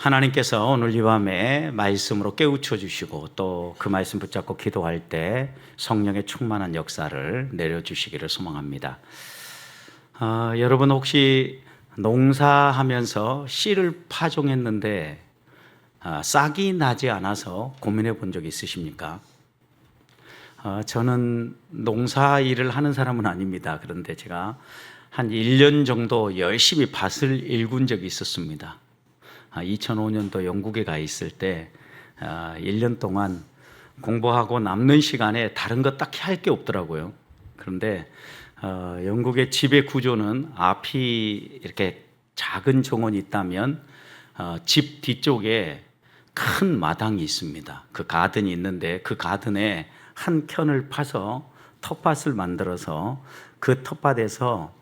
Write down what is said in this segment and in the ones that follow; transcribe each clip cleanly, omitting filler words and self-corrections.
하나님께서 오늘 이 밤에 말씀으로 깨우쳐 주시고 또 그 말씀 붙잡고 기도할 때 성령의 충만한 역사를 내려주시기를 소망합니다. 여러분 혹시 농사하면서 씨를 파종했는데 싹이 나지 않아서 고민해 본 적 있으십니까? 저는 농사 일을 하는 사람은 아닙니다. 그런데 제가 한 1년 정도 열심히 밭을 일군 적이 있었습니다. 2005년도 영국에 가 있을 때 1년 동안 공부하고 남는 시간에 다른 거 딱히 할 게 없더라고요. 그런데 영국의 집의 구조는 앞이 이렇게 작은 정원이 있다면 집 뒤쪽에 큰 마당이 있습니다. 그 가든이 있는데 그 가든에 한 켠을 파서 텃밭을 만들어서 그 텃밭에서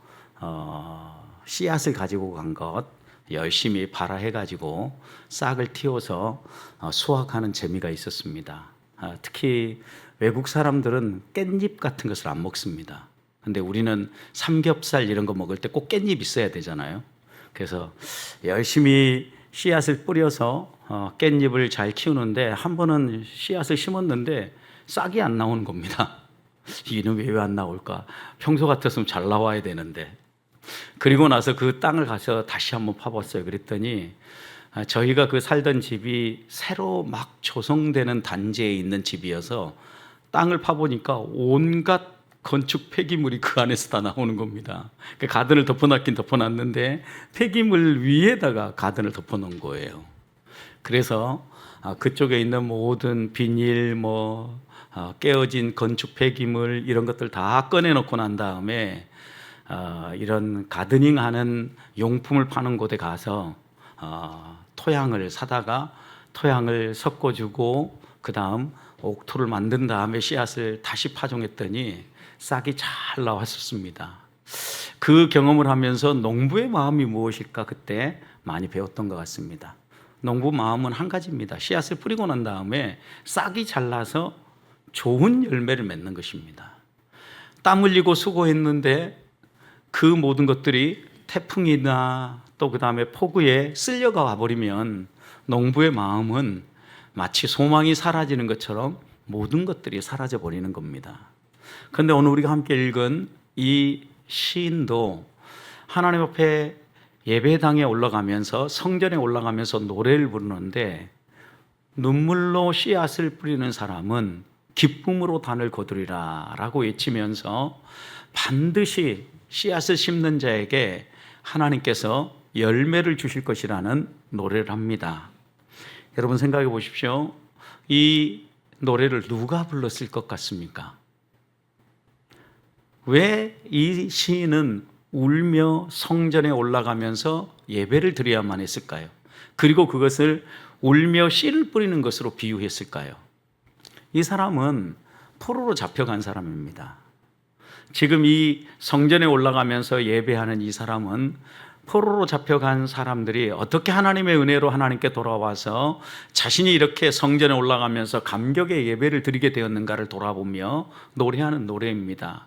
씨앗을 가지고 간 것 열심히 발화해가지고 싹을 틔워서 수확하는 재미가 있었습니다. 특히 외국 사람들은 깻잎 같은 것을 안 먹습니다. 근데 우리는 삼겹살 이런 거 먹을 때 꼭 깻잎 있어야 되잖아요. 그래서 열심히 씨앗을 뿌려서 깻잎을 잘 키우는데 한 번은 씨앗을 심었는데 싹이 안 나오는 겁니다. 이놈이 왜 안 나올까? 평소 같았으면 잘 나와야 되는데. 그리고 나서 그 땅을 가서 다시 한번 파봤어요. 그랬더니 저희가 그 살던 집이 새로 막 조성되는 단지에 있는 집이어서 땅을 파보니까 온갖 건축 폐기물이 그 안에서 다 나오는 겁니다. 그 가든을 덮어놨긴 덮어놨는데 폐기물 위에다가 가든을 덮어놓은 거예요. 그래서 그쪽에 있는 모든 비닐, 깨어진 건축 폐기물 이런 것들 다 꺼내놓고 난 다음에 이런 가드닝하는 용품을 파는 곳에 가서 토양을 사다가 토양을 섞어주고 그 다음 옥토를 만든 다음에 씨앗을 다시 파종했더니 싹이 잘 나왔었습니다. 그 경험을 하면서 농부의 마음이 무엇일까 그때 많이 배웠던 것 같습니다. 농부 마음은 한 가지입니다. 씨앗을 뿌리고 난 다음에 싹이 잘 나서 좋은 열매를 맺는 것입니다. 땀 흘리고 수고했는데 그 모든 것들이 태풍이나 또 그 다음에 폭우에 쓸려가 와버리면 농부의 마음은 마치 소망이 사라지는 것처럼 모든 것들이 사라져 버리는 겁니다. 그런데 오늘 우리가 함께 읽은 이 시인도 하나님 앞에 예배당에 올라가면서 성전에 올라가면서 노래를 부르는데 눈물로 씨앗을 뿌리는 사람은 기쁨으로 단을 거두리라 라고 외치면서 반드시 씨앗을 심는 자에게 하나님께서 열매를 주실 것이라는 노래를 합니다. 여러분 생각해 보십시오. 이 노래를 누가 불렀을 것 같습니까? 왜 이 시인은 울며 성전에 올라가면서 예배를 드려야만 했을까요? 그리고 그것을 울며 씨를 뿌리는 것으로 비유했을까요? 이 사람은 포로로 잡혀간 사람입니다. 지금 이 성전에 올라가면서 예배하는 이 사람은 포로로 잡혀간 사람들이 어떻게 하나님의 은혜로 하나님께 돌아와서 자신이 이렇게 성전에 올라가면서 감격의 예배를 드리게 되었는가를 돌아보며 노래하는 노래입니다.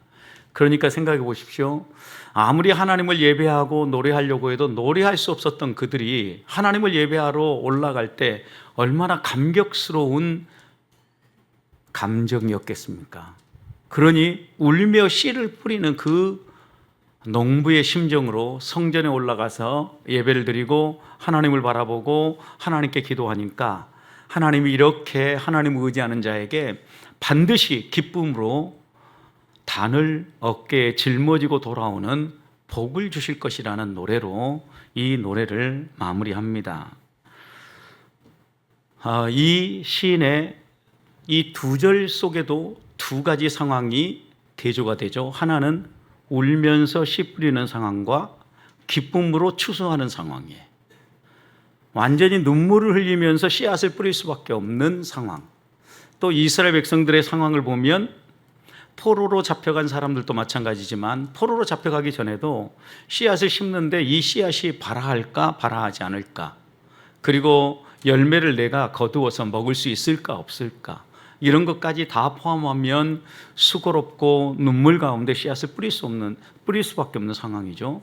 그러니까 생각해 보십시오. 아무리 하나님을 예배하고 노래하려고 해도 노래할 수 없었던 그들이 하나님을 예배하러 올라갈 때 얼마나 감격스러운 감정이었겠습니까? 그러니 울며 씨를 뿌리는 그 농부의 심정으로 성전에 올라가서 예배를 드리고 하나님을 바라보고 하나님께 기도하니까 하나님이 이렇게 하나님을 의지하는 자에게 반드시 기쁨으로 단을 어깨에 짊어지고 돌아오는 복을 주실 것이라는 노래로 이 노래를 마무리합니다. 이 시인의 이 두 절 속에도 두 가지 상황이 대조가 되죠. 하나는 울면서 씨 뿌리는 상황과 기쁨으로 추수하는 상황이에요. 완전히 눈물을 흘리면서 씨앗을 뿌릴 수밖에 없는 상황. 또 이스라엘 백성들의 상황을 보면 포로로 잡혀간 사람들도 마찬가지지만 포로로 잡혀가기 전에도 씨앗을 심는데 이 씨앗이 발아할까 발아하지 않을까, 그리고 열매를 내가 거두어서 먹을 수 있을까 없을까, 이런 것까지 다 포함하면 수고롭고 눈물 가운데 씨앗을 뿌릴 수밖에 없는 상황이죠.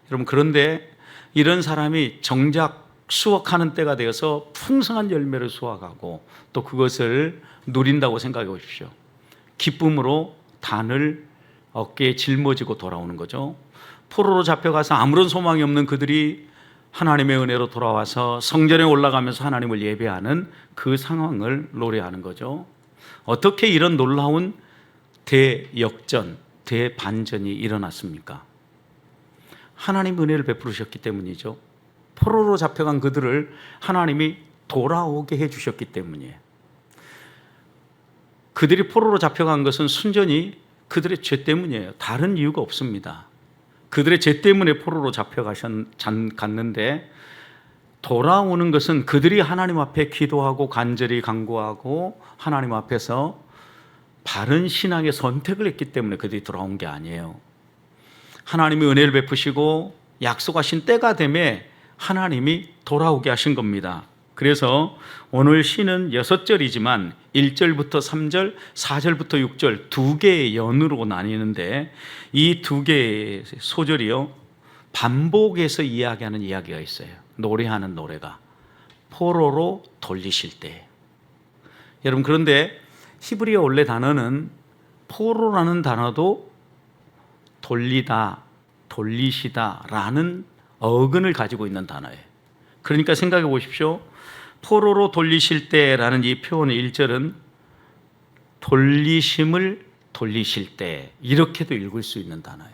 여러분, 그런데 이런 사람이 정작 수확하는 때가 되어서 풍성한 열매를 수확하고 또 그것을 누린다고 생각해 보십시오. 기쁨으로 단을 어깨에 짊어지고 돌아오는 거죠. 포로로 잡혀가서 아무런 소망이 없는 그들이 하나님의 은혜로 돌아와서 성전에 올라가면서 하나님을 예배하는 그 상황을 노래하는 거죠. 어떻게 이런 놀라운 대역전, 대반전이 일어났습니까? 하나님 은혜를 베푸셨기 때문이죠. 포로로 잡혀간 그들을 하나님이 돌아오게 해주셨기 때문이에요. 그들이 포로로 잡혀간 것은 순전히 그들의 죄 때문이에요. 다른 이유가 없습니다. 그들의 죄 때문에 포로로 잡혀갔는데 돌아오는 것은 그들이 하나님 앞에 기도하고 간절히 간구하고 하나님 앞에서 바른 신앙의 선택을 했기 때문에 그들이 돌아온 게 아니에요. 하나님이 은혜를 베푸시고 약속하신 때가 되매 하나님이 돌아오게 하신 겁니다. 그래서 오늘 시는 6절이지만 1절부터 3절, 4절부터 6절 두 개의 연으로 나뉘는데 이 두 개의 소절이요 반복해서 이야기하는 이야기가 있어요. 노래하는 노래가 포로로 돌리실 때. 여러분 그런데 히브리어 원래 단어는 포로라는 단어도 돌리다, 돌리시다 라는 어근을 가지고 있는 단어예요. 그러니까 생각해 보십시오. 포로로 돌리실 때라는 이 표현 1절은 돌리심을 돌리실 때 이렇게도 읽을 수 있는 단어예요.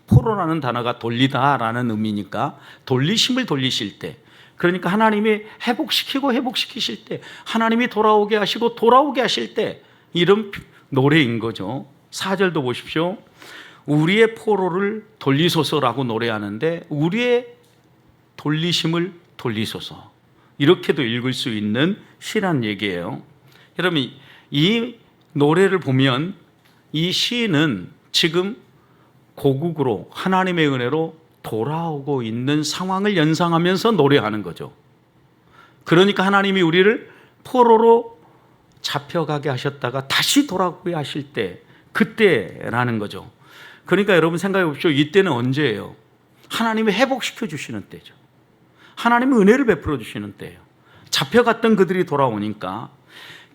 포로라는 단어가 돌리다라는 의미니까 돌리심을 돌리실 때, 그러니까 하나님이 회복시키고 회복시키실 때, 하나님이 돌아오게 하시고 돌아오게 하실 때 이런 노래인 거죠. 4절도 보십시오. 우리의 포로를 돌리소서라고 노래하는데 우리의 돌리심을 돌리소서 이렇게도 읽을 수 있는 시란 얘기예요. 여러분 이 노래를 보면 이 시인은 지금 고국으로 하나님의 은혜로 돌아오고 있는 상황을 연상하면서 노래하는 거죠. 그러니까 하나님이 우리를 포로로 잡혀가게 하셨다가 다시 돌아오게 하실 때 그때라는 거죠. 그러니까 여러분 생각해 보십시오. 이때는 언제예요? 하나님이 회복시켜 주시는 때죠. 하나님이 은혜를 베풀어 주시는 때예요. 잡혀갔던 그들이 돌아오니까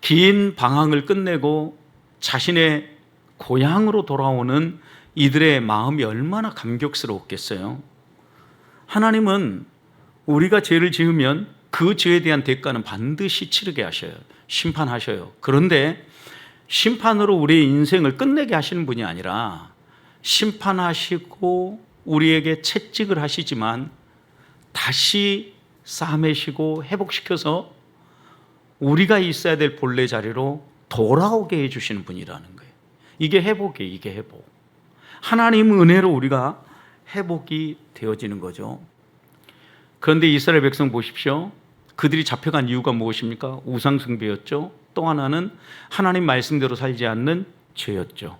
긴 방황을 끝내고 자신의 고향으로 돌아오는 이들의 마음이 얼마나 감격스러웠겠어요. 하나님은 우리가 죄를 지으면 그 죄에 대한 대가는 반드시 치르게 하셔요. 심판하셔요. 그런데 심판으로 우리의 인생을 끝내게 하시는 분이 아니라 심판하시고 우리에게 채찍을 하시지만 다시 싸매시고 회복시켜서 우리가 있어야 될 본래 자리로 돌아오게 해주시는 분이라는 거예요. 이게 회복이에요. 이게 회복. 하나님 은혜로 우리가 회복이 되어지는 거죠. 그런데 이스라엘 백성 보십시오. 그들이 잡혀간 이유가 무엇입니까? 우상 숭배였죠. 또 하나는 하나님 말씀대로 살지 않는 죄였죠.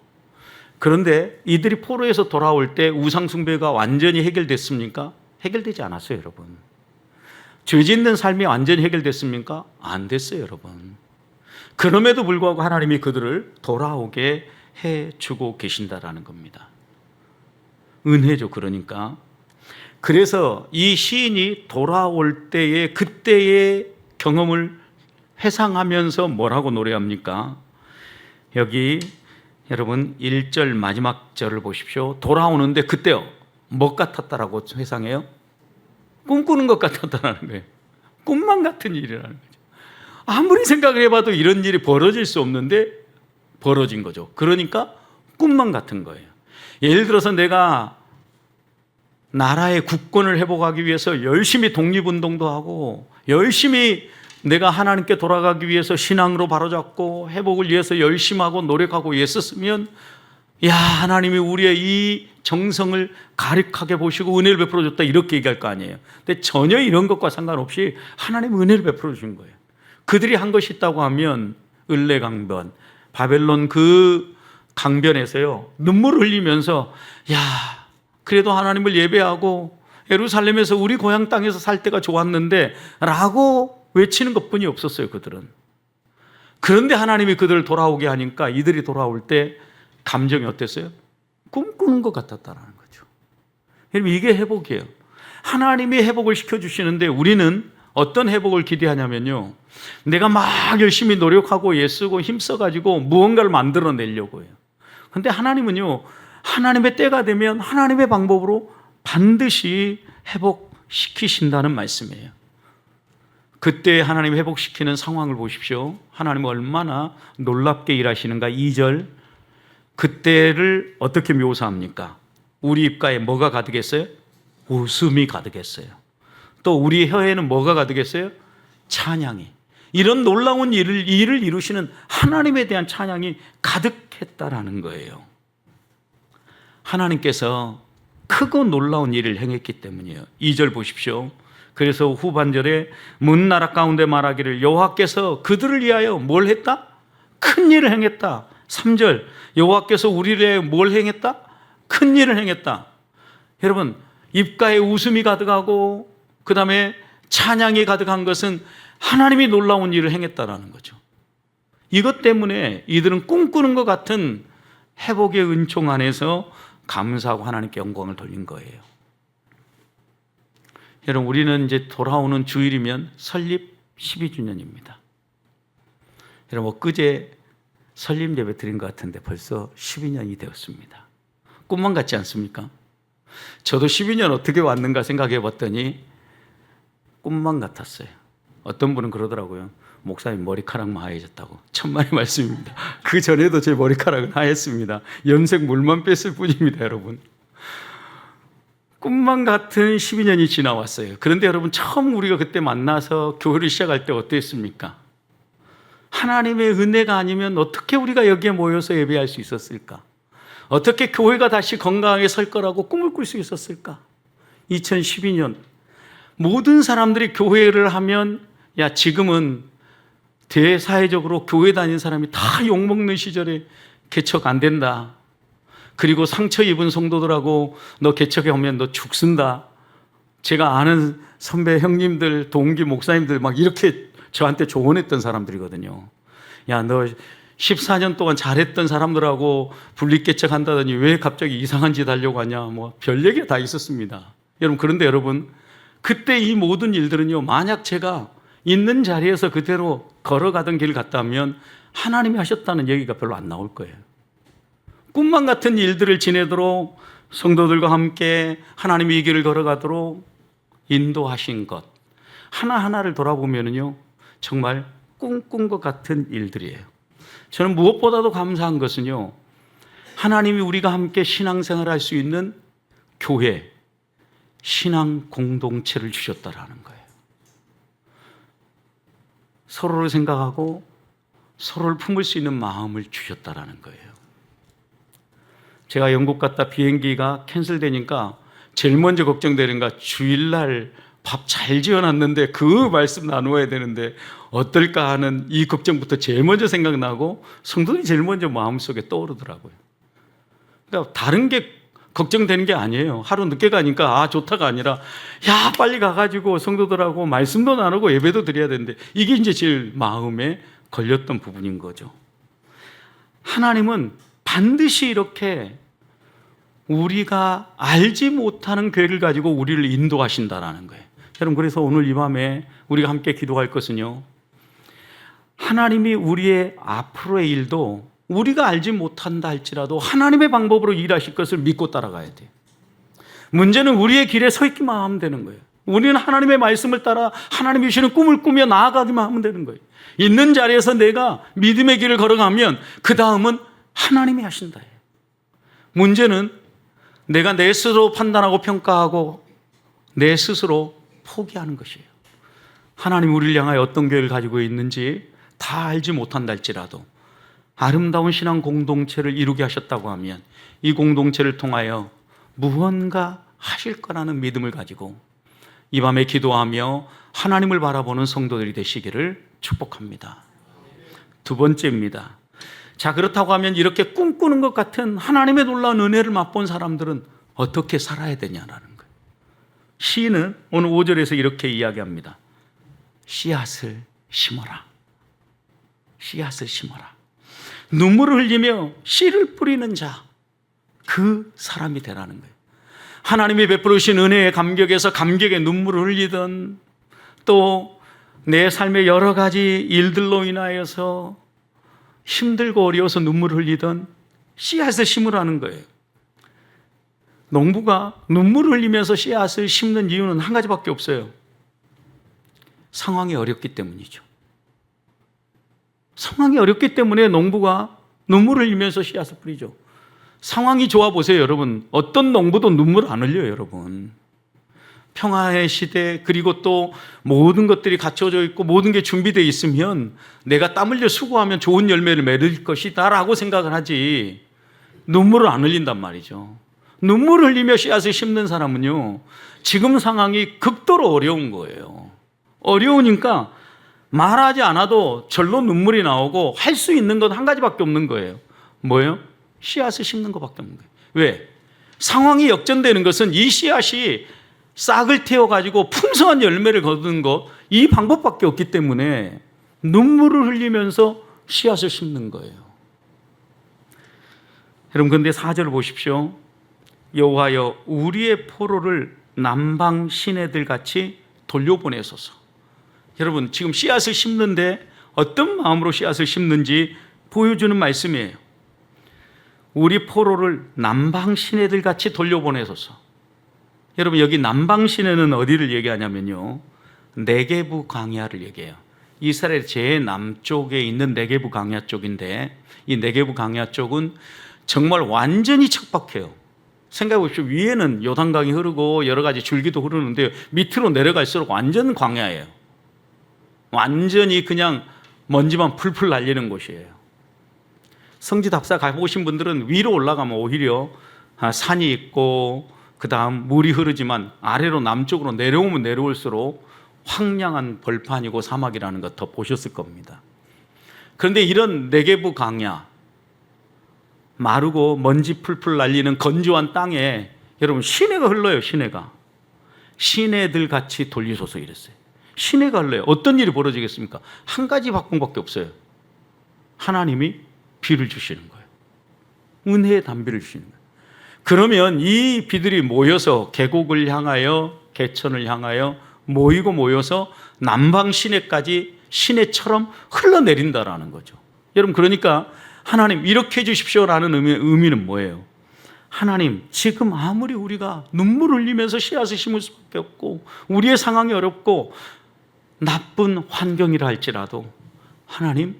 그런데 이들이 포로에서 돌아올 때 우상 숭배가 완전히 해결됐습니까? 해결되지 않았어요, 여러분. 죄 짓는 삶이 완전히 해결됐습니까? 안 됐어요, 여러분. 그럼에도 불구하고 하나님이 그들을 돌아오게 해주고 계신다라는 겁니다. 은혜죠, 그러니까. 그래서 이 시인이 돌아올 때의 그때의 경험을 회상하면서 뭐라고 노래합니까? 여기 여러분 1절 마지막 절을 보십시오. 돌아오는데 그때요 뭐 같았다라고 회상해요? 꿈꾸는 것 같았다라는 거예요. 꿈만 같은 일이라는 거죠. 아무리 생각을 해봐도 이런 일이 벌어질 수 없는데 벌어진 거죠. 그러니까 꿈만 같은 거예요. 예를 들어서 내가 나라의 국권을 회복하기 위해서 열심히 독립운동도 하고 열심히 내가 하나님께 돌아가기 위해서 신앙으로 바로잡고 회복을 위해서 열심히 하고 노력하고 애썼으면 야, 하나님이 우리의 이 정성을 가득하게 보시고 은혜를 베풀어 줬다 이렇게 얘기할 거 아니에요. 근데 전혀 이런 것과 상관없이 하나님 은혜를 베풀어 주신 거예요. 그들이 한 것이 있다고 하면 을레강변, 바벨론 그 강변에서요 눈물을 흘리면서 야, 그래도 하나님을 예배하고 예루살렘에서 우리 고향 땅에서 살 때가 좋았는데 라고 외치는 것뿐이 없었어요, 그들은. 그런데 하나님이 그들을 돌아오게 하니까 이들이 돌아올 때 감정이 어땠어요? 꿈꾸는 것 같았다는 거죠. 여러분, 이게 회복이에요. 하나님이 회복을 시켜주시는데 우리는 어떤 회복을 기대하냐면요, 내가 막 열심히 노력하고 애쓰고 힘써가지고 무언가를 만들어내려고 해요. 근데 하나님은요, 하나님의 때가 되면 하나님의 방법으로 반드시 회복시키신다는 말씀이에요. 그때 하나님 회복시키는 상황을 보십시오. 하나님은 얼마나 놀랍게 일하시는가. 2절, 그때를 어떻게 묘사합니까? 우리 입가에 뭐가 가득했어요? 웃음이 가득했어요. 또 우리 혀에는 뭐가 가득했어요? 찬양이. 이런 놀라운 일을 이루시는 하나님에 대한 찬양이 가득했다라는 거예요. 하나님께서 크고 놀라운 일을 행했기 때문이에요. 2절 보십시오. 그래서 후반절에 문 나라 가운데 말하기를 여호와께서 그들을 위하여 뭘 했다? 큰 일을 행했다. 3절, 여호와께서 우리를 위하여 뭘 행했다? 큰 일을 행했다. 여러분, 입가에 웃음이 가득하고 그 다음에 찬양이 가득한 것은 하나님이 놀라운 일을 행했다라는 거죠. 이것 때문에 이들은 꿈꾸는 것 같은 회복의 은총 안에서 감사하고 하나님께 영광을 돌린 거예요. 여러분, 우리는 이제 돌아오는 주일이면 설립 12주년입니다. 여러분, 엊그제 설립 예배 드린 것 같은데 벌써 12년이 되었습니다. 꿈만 같지 않습니까? 저도 12년 어떻게 왔는가 생각해 봤더니 꿈만 같았어요. 어떤 분은 그러더라고요. 목사님 머리카락만 하얘졌다고. 천만의 말씀입니다. 그 전에도 제 머리카락은 하였습니다. 염색 물만 뺐을 뿐입니다, 여러분. 꿈만 같은 12년이 지나왔어요. 그런데 여러분, 처음 우리가 그때 만나서 교회를 시작할 때 어땠습니까? 하나님의 은혜가 아니면 어떻게 우리가 여기에 모여서 예배할 수 있었을까? 어떻게 교회가 다시 건강하게 설 거라고 꿈을 꿀 수 있었을까? 2012년 모든 사람들이 교회를 하면 야, 지금은 대사회적으로 교회 다니는 사람이 다 욕먹는 시절에 개척 안 된다. 그리고 상처 입은 성도들하고 너 개척에 오면 너 죽순다. 제가 아는 선배 형님들, 동기 목사님들 막 이렇게 저한테 조언했던 사람들이거든요. 야, 너 14년 동안 잘했던 사람들하고 분리개척 한다더니 왜 갑자기 이상한 짓 하려고 하냐. 뭐 별 얘기가 다 있었습니다. 여러분, 그런데 여러분, 그때 이 모든 일들은요, 만약 제가 있는 자리에서 그대로 걸어가던 길 같다면 하나님이 하셨다는 얘기가 별로 안 나올 거예요. 꿈만 같은 일들을 지내도록 성도들과 함께 하나님이 이 길을 걸어가도록 인도하신 것 하나하나를 돌아보면요, 정말 꿈꾼 것 같은 일들이에요. 저는 무엇보다도 감사한 것은요, 하나님이 우리가 함께 신앙생활을 할 수 있는 교회, 신앙 공동체를 주셨다라는 거예요. 서로를 생각하고 서로를 품을 수 있는 마음을 주셨다라는 거예요. 제가 영국 갔다 비행기가 캔슬되니까 제일 먼저 걱정되는 거, 주일날 밥 잘 지어놨는데 그 말씀 나누어야 되는데 어떨까 하는 이 걱정부터 제일 먼저 생각나고 성도들이 제일 먼저 마음속에 떠오르더라고요. 그러니까 다른 게 걱정되는 게 아니에요. 하루 늦게 가니까 아 좋다가 아니라 야 빨리 가가지고 성도들하고 말씀도 나누고 예배도 드려야 되는데 이게 이제 제일 마음에 걸렸던 부분인 거죠. 하나님은 반드시 이렇게 우리가 알지 못하는 계획을 가지고 우리를 인도하신다라는 거예요. 여러분, 그래서 오늘 이 밤에 우리가 함께 기도할 것은요, 하나님이 우리의 앞으로의 일도 우리가 알지 못한다 할지라도 하나님의 방법으로 일하실 것을 믿고 따라가야 돼요. 문제는 우리의 길에 서 있기만 하면 되는 거예요. 우리는 하나님의 말씀을 따라 하나님이 주시는 꿈을 꾸며 나아가기만 하면 되는 거예요. 있는 자리에서 내가 믿음의 길을 걸어가면 그 다음은 하나님이 하신다. 문제는 내가 내 스스로 판단하고 평가하고 내 스스로 포기하는 것이에요. 하나님 우리를 향하여 어떤 계획을 가지고 있는지 다 알지 못한다 할지라도 아름다운 신앙 공동체를 이루게 하셨다고 하면 이 공동체를 통하여 무언가 하실 거라는 믿음을 가지고 이 밤에 기도하며 하나님을 바라보는 성도들이 되시기를 축복합니다. 두 번째입니다. 자, 그렇다고 하면 이렇게 꿈꾸는 것 같은 하나님의 놀라운 은혜를 맛본 사람들은 어떻게 살아야 되냐라는 거예요. 시인은 오늘 5절에서 이렇게 이야기합니다. 씨앗을 심어라. 씨앗을 심어라. 눈물을 흘리며 씨를 뿌리는 자, 그 사람이 되라는 거예요. 하나님이 베풀어 주신 은혜의 감격에서 감격의 눈물을 흘리던, 또 내 삶의 여러 가지 일들로 인하여서 힘들고 어려워서 눈물을 흘리던 씨앗을 심으라는 거예요. 농부가 눈물을 흘리면서 씨앗을 심는 이유는 한 가지밖에 없어요. 상황이 어렵기 때문이죠. 상황이 어렵기 때문에 농부가 눈물을 흘리면서 씨앗을 뿌리죠. 상황이 좋아 보세요, 여러분. 어떤 농부도 눈물 안 흘려요, 여러분. 평화의 시대, 그리고 또 모든 것들이 갖춰져 있고 모든 게 준비되어 있으면 내가 땀 흘려 수고하면 좋은 열매를 맺을 것이다 라고 생각을 하지, 눈물을 안 흘린단 말이죠. 눈물을 흘리며 씨앗을 심는 사람은요, 지금 상황이 극도로 어려운 거예요. 어려우니까 말하지 않아도 절로 눈물이 나오고 할 수 있는 건 한 가지밖에 없는 거예요. 뭐예요? 씨앗을 심는 것밖에 없는 거예요. 왜? 상황이 역전되는 것은 이 씨앗이 싹을 틔워가지고 풍성한 열매를 거두는 것, 이 방법밖에 없기 때문에 눈물을 흘리면서 씨앗을 심는 거예요. 여러분, 그런데 4절을 보십시오. 여호와여, 우리의 포로를 남방 시내들 같이 돌려보내소서. 여러분, 지금 씨앗을 심는데 어떤 마음으로 씨앗을 심는지 보여주는 말씀이에요. 우리 포로를 남방 시내들 같이 돌려보내소서. 여러분, 여기 남방 시내는 어디를 얘기하냐면요, 네게부 광야를 얘기해요. 이스라엘 제일 남쪽에 있는 네게부 광야 쪽인데, 이 네게부 광야 쪽은 정말 완전히 척박해요. 생각해 보십시오. 위에는 요단강이 흐르고 여러 가지 줄기도 흐르는데 밑으로 내려갈수록 완전 광야예요. 완전히 그냥 먼지만 풀풀 날리는 곳이에요. 성지답사 가보신 분들은 위로 올라가면 오히려 산이 있고 그 다음 물이 흐르지만 아래로 남쪽으로 내려오면 내려올수록 황량한 벌판이고 사막이라는 것 더 보셨을 겁니다. 그런데 이런 네게부 광야, 마르고 먼지 풀풀 날리는 건조한 땅에 여러분 시내가 흘러요. 시내들 같이 돌리소서 이랬어요. 시내가 흘러요. 어떤 일이 벌어지겠습니까? 한 가지 방법밖에 없어요. 하나님이 비를 주시는 거예요. 은혜의 단비를 주시는 거예요. 그러면 이 비들이 모여서 계곡을 향하여, 개천을 향하여 모여서 남방 시내까지 시내처럼 흘러내린다라는 거죠. 여러분, 그러니까 하나님 이렇게 해주십시오라는 의미는 뭐예요? 하나님, 지금 아무리 우리가 눈물을 흘리면서 씨앗을 심을 수밖에 없고 우리의 상황이 어렵고 나쁜 환경이라 할지라도 하나님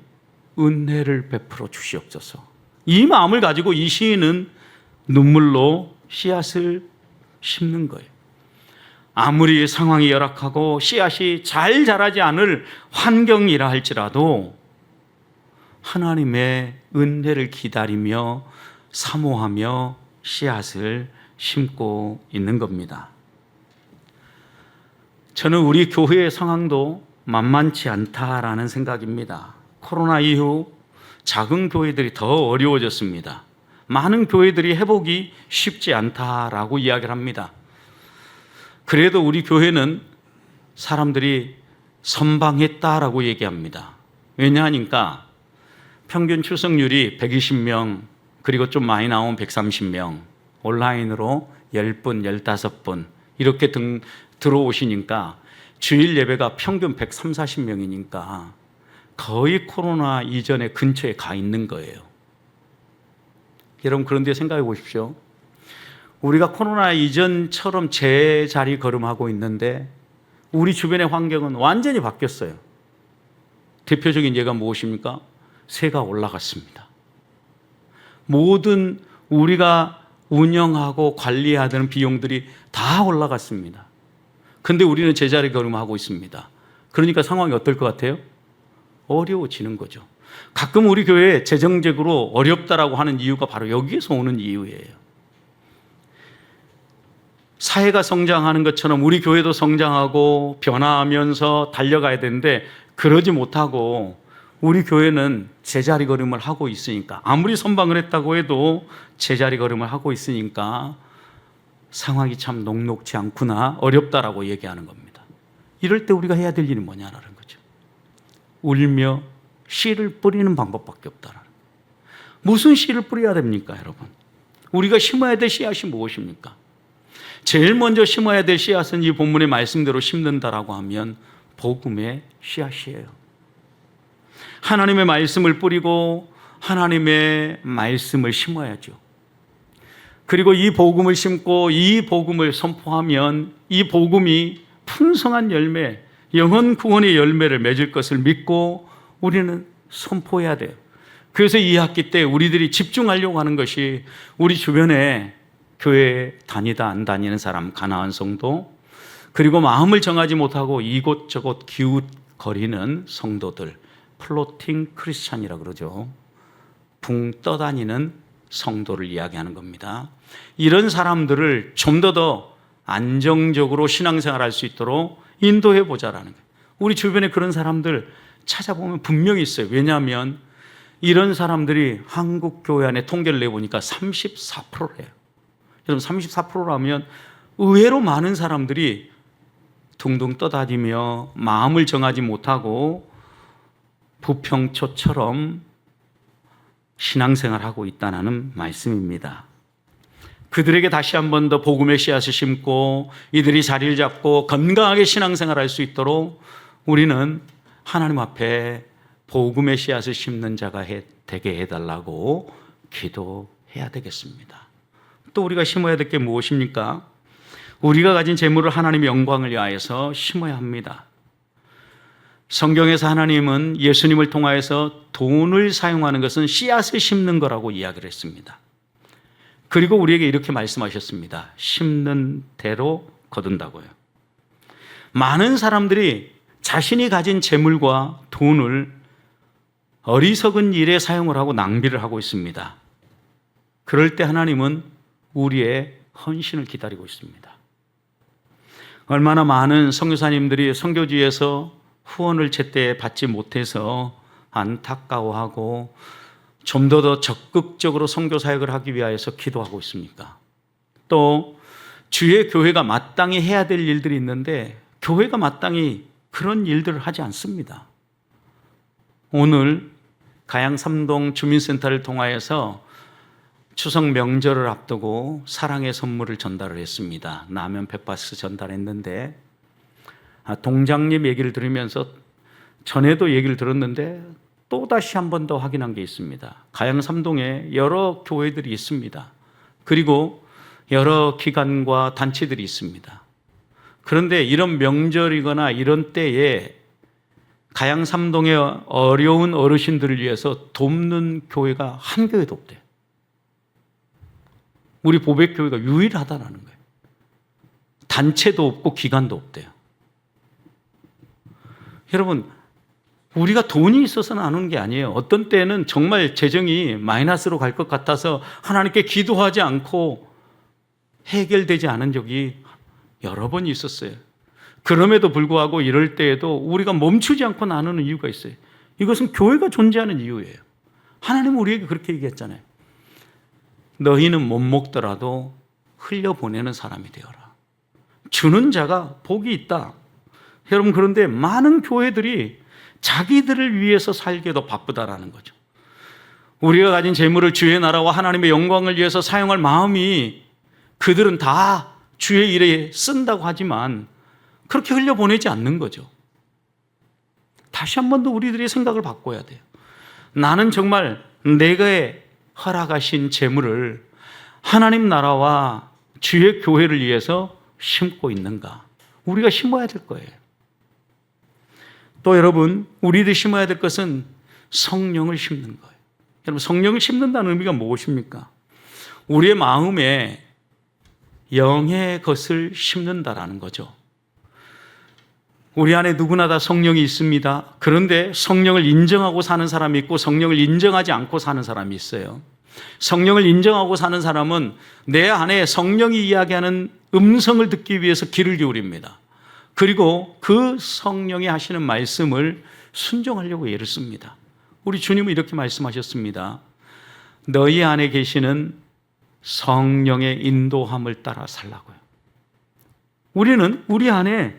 은혜를 베풀어 주시옵소서. 이 마음을 가지고 이 시인은 눈물로 씨앗을 심는 거예요. 아무리 상황이 열악하고 씨앗이 잘 자라지 않을 환경이라 할지라도 하나님의 은혜를 기다리며 사모하며 씨앗을 심고 있는 겁니다. 저는 우리 교회의 상황도 만만치 않다라는 생각입니다. 코로나 이후 작은 교회들이 더 어려워졌습니다. 많은 교회들이 회복이 쉽지 않다라고 이야기를 합니다. 그래도 우리 교회는 사람들이 선방했다라고 얘기합니다. 왜냐하니까 평균 출석률이 120명, 그리고 좀 많이 나온 130명, 온라인으로 10분, 15분 이렇게 들어오시니까 주일 예배가 평균 130, 40명이니까 거의 코로나 이전에 근처에 가 있는 거예요. 여러분, 그런데 생각해 보십시오. 우리가 코로나 이전처럼 제자리 걸음하고 있는데 우리 주변의 환경은 완전히 바뀌었어요. 대표적인 예가 무엇입니까? 세가 올라갔습니다. 모든 우리가 운영하고 관리하는 비용들이 다 올라갔습니다. 그런데 우리는 제자리 걸음하고 있습니다. 그러니까 상황이 어떨 것 같아요? 어려워지는 거죠. 가끔 우리 교회 재정적으로 어렵다라고 하는 이유가 바로 여기에서 오는 이유예요. 사회가 성장하는 것처럼 우리 교회도 성장하고 변화하면서 달려가야 되는데 그러지 못하고 우리 교회는 제자리 걸음을 하고 있으니까, 아무리 선방을 했다고 해도 제자리 걸음을 하고 있으니까 상황이 참 녹록지 않구나, 어렵다라고 얘기하는 겁니다. 이럴 때 우리가 해야 될 일이 뭐냐라는 거죠. 울며 씨를 뿌리는 방법밖에 없다라는 거예요. 무슨 씨를 뿌려야 됩니까, 여러분? 우리가 심어야 될 씨앗이 무엇입니까? 제일 먼저 심어야 될 씨앗은 이 본문의 말씀대로 심는다라고 하면 복음의 씨앗이에요. 하나님의 말씀을 뿌리고 하나님의 말씀을 심어야죠. 그리고 이 복음을 심고 이 복음을 선포하면 이 복음이 풍성한 열매, 영혼 구원의 열매를 맺을 것을 믿고 우리는 선포해야 돼요. 그래서 이 학기 때 우리들이 집중하려고 하는 것이 우리 주변에 교회 다니다 안 다니는 사람, 가나안 성도, 그리고 마음을 정하지 못하고 이곳저곳 기웃거리는 성도들, 플로팅 크리스찬이라고 그러죠. 붕 떠다니는 성도를 이야기하는 겁니다. 이런 사람들을 좀 더 안정적으로 신앙생활할 수 있도록 인도해 보자라는 거예요. 우리 주변에 그런 사람들 찾아보면 분명히 있어요. 왜냐하면 이런 사람들이 한국 교회 안에 통계를 내보니까 34%래요. 여러분 34%라면 의외로 많은 사람들이 둥둥 떠다니며 마음을 정하지 못하고 부평초처럼 신앙생활하고 있다는 말씀입니다. 그들에게 다시 한 번 더 복음의 씨앗을 심고 이들이 자리를 잡고 건강하게 신앙생활할 수 있도록 우리는 하나님 앞에 복음의 씨앗을 심는 자가 되게 해달라고 기도해야 되겠습니다. 또 우리가 심어야 될 게 무엇입니까? 우리가 가진 재물을 하나님의 영광을 위하여서 심어야 합니다. 성경에서 하나님은 예수님을 통하여서 돈을 사용하는 것은 씨앗을 심는 거라고 이야기를 했습니다. 그리고 우리에게 이렇게 말씀하셨습니다. 심는 대로 거둔다고요. 많은 사람들이 자신이 가진 재물과 돈을 어리석은 일에 사용을 하고 낭비를 하고 있습니다. 그럴 때 하나님은 우리의 헌신을 기다리고 있습니다. 얼마나 많은 선교사님들이 선교지에서 후원을 제때 받지 못해서 안타까워하고 좀 더 적극적으로 선교 사역을 하기 위하여서 기도하고 있습니까? 또 주의 교회가 마땅히 해야 될 일들이 있는데 교회가 마땅히 그런 일들을 하지 않습니다. 오늘 가양 삼동 주민센터를 통하여서 추석 명절을 앞두고 사랑의 선물을 전달을 했습니다. 라면 100박스 전달했는데 동장님 얘기를 들으면서 전에도 얘기를 들었는데 또다시 한 번 더 확인한 게 있습니다. 가양 삼동에 여러 교회들이 있습니다. 그리고 여러 기관과 단체들이 있습니다. 그런데 이런 명절이거나 이런 때에 가양 삼동의 어려운 어르신들을 위해서 돕는 교회가 한 교회도 없대요. 우리 보백교회가 유일하다는 거예요. 단체도 없고 기관도 없대요. 여러분, 우리가 돈이 있어서는 안 오는 게 아니에요. 어떤 때는 정말 재정이 마이너스로 갈 것 같아서 하나님께 기도하지 않고 해결되지 않은 적이 여러 번 있었어요. 그럼에도 불구하고 이럴 때에도 우리가 멈추지 않고 나누는 이유가 있어요. 이것은 교회가 존재하는 이유예요. 하나님은 우리에게 그렇게 얘기했잖아요. 너희는 못 먹더라도 흘려보내는 사람이 되어라. 주는 자가 복이 있다. 여러분, 그런데 많은 교회들이 자기들을 위해서 살기에도 바쁘다라는 거죠. 우리가 가진 재물을 주의 나라와 하나님의 영광을 위해서 사용할 마음이 그들은 다 주의 일에 쓴다고 하지만 그렇게 흘려보내지 않는 거죠. 다시 한 번 더 우리들이 생각을 바꿔야 돼요. 나는 정말 내가 허락하신 재물을 하나님 나라와 주의 교회를 위해서 심고 있는가? 우리가 심어야 될 거예요. 또 여러분, 우리들이 심어야 될 것은 성령을 심는 거예요. 여러분, 성령을 심는다는 의미가 무엇입니까? 우리의 마음에 영의 것을 심는다라는 거죠. 우리 안에 누구나 다 성령이 있습니다. 그런데 성령을 인정하고 사는 사람이 있고 성령을 인정하지 않고 사는 사람이 있어요. 성령을 인정하고 사는 사람은 내 안에 성령이 이야기하는 음성을 듣기 위해서 귀를 기울입니다. 그리고 그 성령이 하시는 말씀을 순종하려고 애를 씁니다. 우리 주님은 이렇게 말씀하셨습니다. 너희 안에 계시는 성령의 인도함을 따라 살라고요. 우리는 우리 안에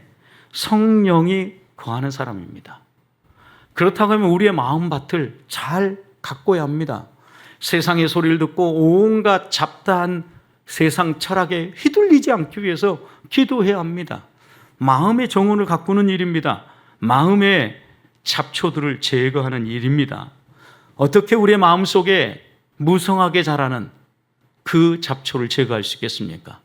성령이 거하는 사람입니다. 그렇다고 하면 우리의 마음밭을 잘 가꿔야 합니다. 세상의 소리를 듣고 온갖 잡다한 세상 철학에 휘둘리지 않기 위해서 기도해야 합니다. 마음의 정원을 가꾸는 일입니다. 마음의 잡초들을 제거하는 일입니다. 어떻게 우리의 마음속에 무성하게 자라는 그 잡초를 제거할 수 있겠습니까?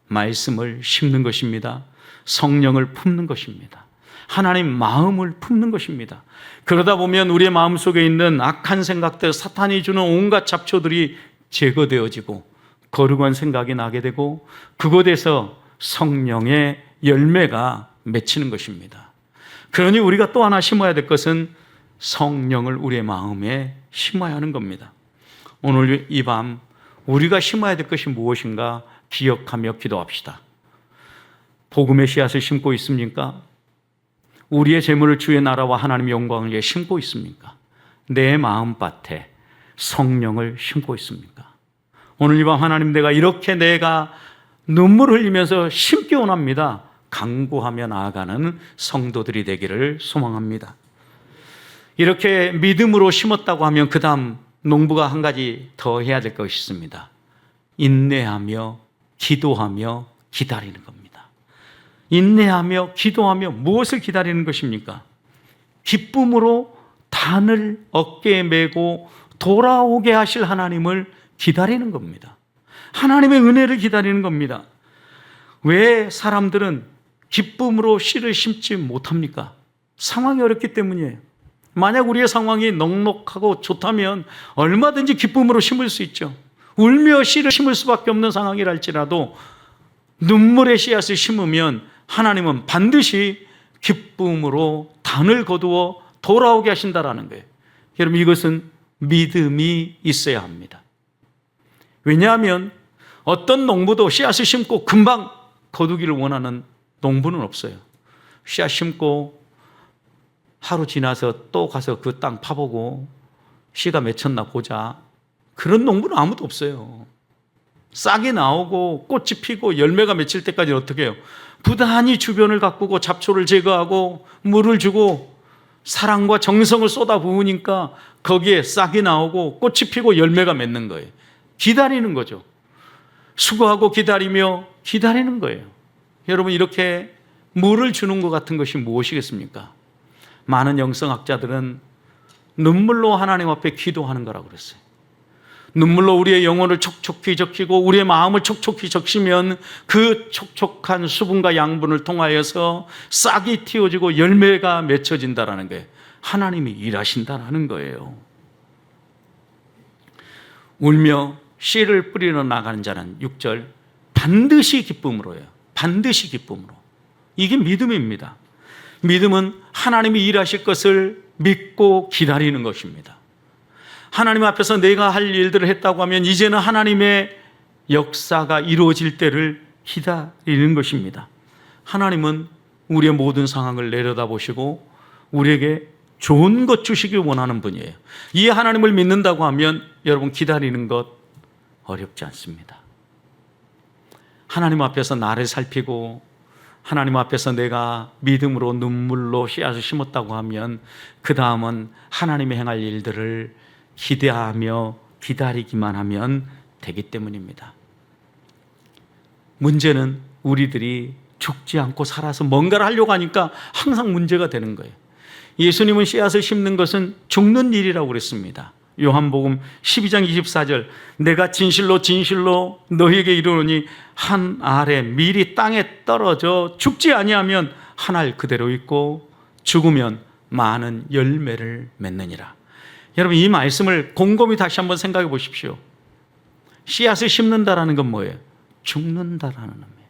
말씀을 심는 것입니다. 성령을 품는 것입니다. 하나님 마음을 품는 것입니다. 그러다 보면 우리의 마음속에 있는 악한 생각들, 사탄이 주는 온갖 잡초들이 제거되어지고 거룩한 생각이 나게 되고 그곳에서 성령의 열매가 맺히는 것입니다. 그러니 우리가 또 하나 심어야 될 것은 성령을 우리의 마음에 심어야 하는 겁니다. 오늘 이 밤 우리가 심어야 될 것이 무엇인가 기억하며 기도합시다. 복음의 씨앗을 심고 있습니까? 우리의 재물을 주의 나라와 하나님의 영광을 위해 심고 있습니까? 내 마음밭에 성령을 심고 있습니까? 오늘 이 밤 하나님, 내가 이렇게 내가 눈물을 흘리면서 심기 원합니다. 간구하며 나아가는 성도들이 되기를 소망합니다. 이렇게 믿음으로 심었다고 하면 그 다음 농부가 한 가지 더 해야 될 것이 있습니다. 인내하며 기도하며 기다리는 겁니다. 인내하며 기도하며 무엇을 기다리는 것입니까? 기쁨으로 단을 어깨에 메고 돌아오게 하실 하나님을 기다리는 겁니다. 하나님의 은혜를 기다리는 겁니다. 왜 사람들은 기쁨으로 씨를 심지 못합니까? 상황이 어렵기 때문이에요. 만약 우리의 상황이 넉넉하고 좋다면 얼마든지 기쁨으로 심을 수 있죠. 울며 씨를 심을 수밖에 없는 상황이랄지라도 눈물의 씨앗을 심으면 하나님은 반드시 기쁨으로 단을 거두어 돌아오게 하신다라는 거예요. 여러분, 이것은 믿음이 있어야 합니다. 왜냐하면 어떤 농부도 씨앗을 심고 금방 거두기를 원하는 농부는 없어요. 씨앗 심고 하루 지나서 또 가서 그 땅 파보고 씨가 맺혔나 보자. 그런 농부는 아무도 없어요. 싹이 나오고 꽃이 피고 열매가 맺힐 때까지 어떻게 해요? 부단히 주변을 가꾸고 잡초를 제거하고 물을 주고 사랑과 정성을 쏟아 부으니까 거기에 싹이 나오고 꽃이 피고 열매가 맺는 거예요. 기다리는 거죠. 수고하고 기다리며 기다리는 거예요. 여러분, 이렇게 물을 주는 것 같은 것이 무엇이겠습니까? 많은 영성학자들은 눈물로 하나님 앞에 기도하는 거라고 그랬어요. 눈물로 우리의 영혼을 촉촉히 적히고 우리의 마음을 촉촉히 적시면 그 촉촉한 수분과 양분을 통하여서 싹이 틔워지고 열매가 맺혀진다라는 거예요. 하나님이 일하신다라는 거예요. 울며 씨를 뿌리러 나가는 자는 6절 반드시 기쁨으로요. 반드시 기쁨으로. 이게 믿음입니다. 믿음은 하나님이 일하실 것을 믿고 기다리는 것입니다. 하나님 앞에서 내가 할 일들을 했다고 하면 이제는 하나님의 역사가 이루어질 때를 기다리는 것입니다. 하나님은 우리의 모든 상황을 내려다보시고 우리에게 좋은 것 주시길 원하는 분이에요. 이 하나님을 믿는다고 하면 여러분, 기다리는 것 어렵지 않습니다. 하나님 앞에서 나를 살피고 하나님 앞에서 내가 믿음으로 눈물로 씨앗을 심었다고 하면 그 다음은 하나님이 행할 일들을 기대하며 기다리기만 하면 되기 때문입니다. 문제는 우리들이 죽지 않고 살아서 뭔가를 하려고 하니까 항상 문제가 되는 거예요. 예수님은 씨앗을 심는 것은 죽는 일이라고 그랬습니다. 요한복음 12장 24절 내가 진실로 진실로 너희에게 이르노니 한 알에 밀이 땅에 떨어져 죽지 아니하면 한 알 그대로 있고 죽으면 많은 열매를 맺느니라. 여러분, 이 말씀을 곰곰이 다시 한번 생각해 보십시오. 씨앗을 심는다라는 건 뭐예요? 죽는다라는 의미예요.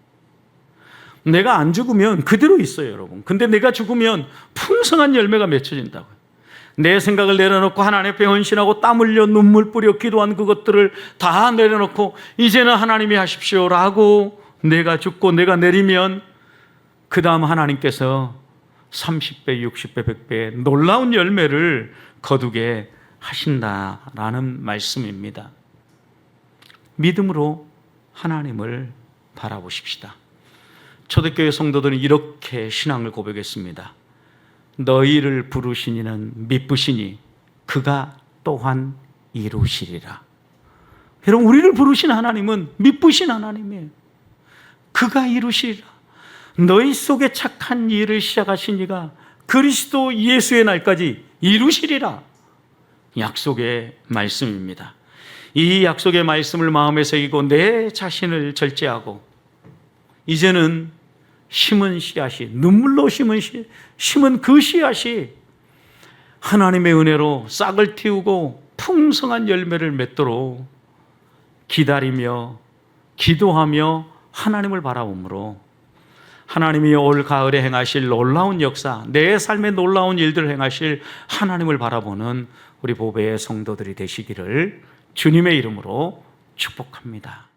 내가 안 죽으면 그대로 있어요, 여러분. 근데 내가 죽으면 풍성한 열매가 맺혀진다고요. 내 생각을 내려놓고 하나님 앞에 헌신하고 땀 흘려 눈물 뿌려 기도한 그것들을 다 내려놓고 이제는 하나님이 하십시오라고 내가 죽고 내가 내리면 그 다음 하나님께서 30배, 60배, 100배 놀라운 열매를 거두게 하신다라는 말씀입니다. 믿음으로 하나님을 바라보십시다. 초대교회 성도들은 이렇게 신앙을 고백했습니다. 너희를 부르신 이는 미쁘시니 그가 또한 이루시리라. 여러분, 우리를 부르신 하나님은 미쁘신 하나님이에요. 그가 이루시리라. 너희 속에 착한 일을 시작하신 이가 그리스도 예수의 날까지 이루시리라. 약속의 말씀입니다. 이 약속의 말씀을 마음에 새기고 내 자신을 절제하고 이제는 심은 씨앗이, 눈물로 심은 그 씨앗이 하나님의 은혜로 싹을 틔우고 풍성한 열매를 맺도록 기다리며 기도하며 하나님을 바라보므로 하나님이 올 가을에 행하실 놀라운 역사, 내 삶에 놀라운 일들을 행하실 하나님을 바라보는 우리 보배의 성도들이 되시기를 주님의 이름으로 축복합니다.